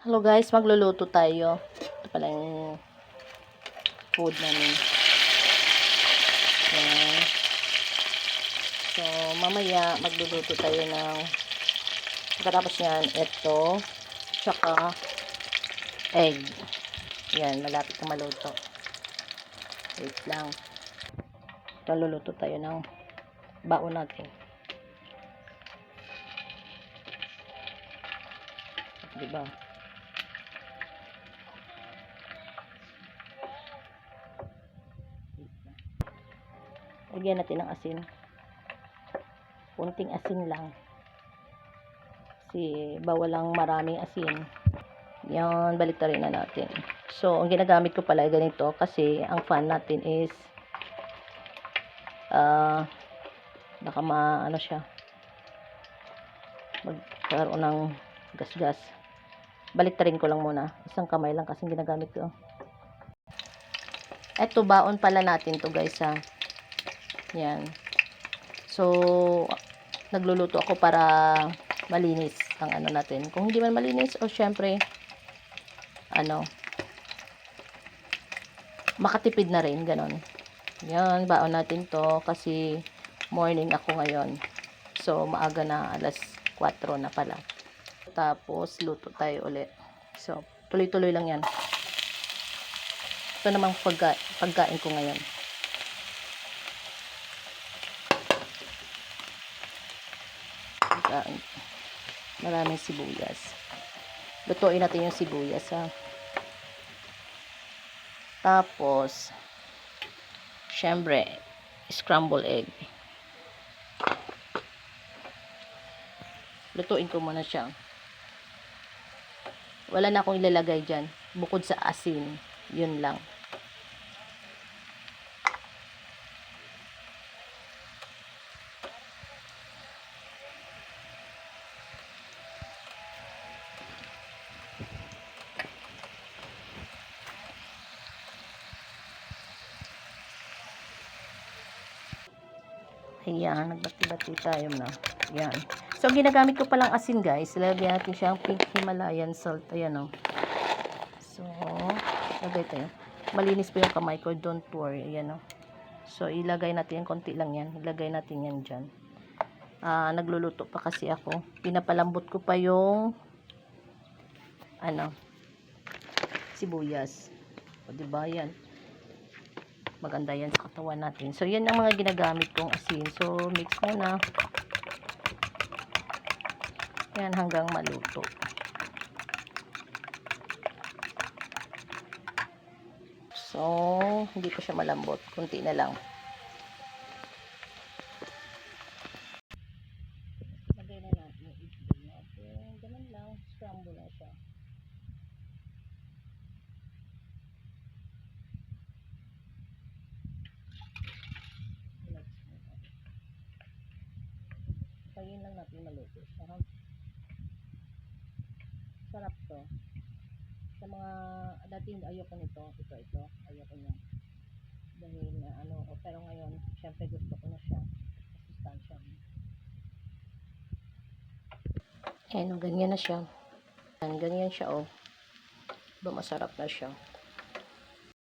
Hello guys, magluluto tayo. Ito pala yung food namin. Yan. So, mamaya magluluto tayo ng pagkatapos yan, ito tsaka egg. Yan, malapit na maluto. Wait lang. Ito, luluto tayo ng baon natin. Diba? Lagyan natin ng asin. Kunting asin lang. Kasi bawal lang maraming asin. Yan, baliktarin na natin. So, ang ginagamit ko pala ganito kasi ang fan natin is baka ano siya, magkaroon ng gas-gas. Baliktarin ko lang muna. Isang kamay lang kasi ginagamit ko. Eto, baon pala natin to guys ha. Yan. So, nagluluto ako para malinis ang ano natin. Kung hindi man malinis, o syempre, makatipid na rin, ganon. Yan, baon natin to kasi morning ako ngayon. So, maaga na, alas 4 na pala. Tapos, luto tayo ulit. So, tuloy-tuloy lang yan. Ito namang pagkain ko ngayon. Maraming sibuyas. Lutuin natin yung sibuyas ha. Tapos syempre scramble egg. Lutuin ko muna siya. Wala na akong ilalagay dyan bukod sa asin. Yun lang. Ayan, nagbati-bati tayo na. Ayan. So, ginagamit ko palang asin guys. Lagyan natin siyang pink Himalayan salt. Ayan o. So, lagay tayo. Malinis po yung kamay ko. Don't worry. Ayan o. So, ilagay natin yan. Konti lang yan. Ilagay natin yan dyan. Nagluluto pa kasi ako. Pinapalambot ko pa yung sibuyas. O, diba? Yan. Maganda yan sa katawan natin. So, yan ang mga ginagamit kong asin. So, mix muna. Yan hanggang maluto. So, hindi pa siya malambot. Kunti na lang. Lagay na natin yung itlog natin. Ganun lang. Scramble na siya. Tayin lang natin maluto siya. Sarap to. Sa mga dating ayoko nito. Ito. Ayoko niya. Dahil pero ngayon, syempre gusto ko na siya. Masustansya. Ayan, ganyan na siya. Ganyan siya, oh. Masarap na siya.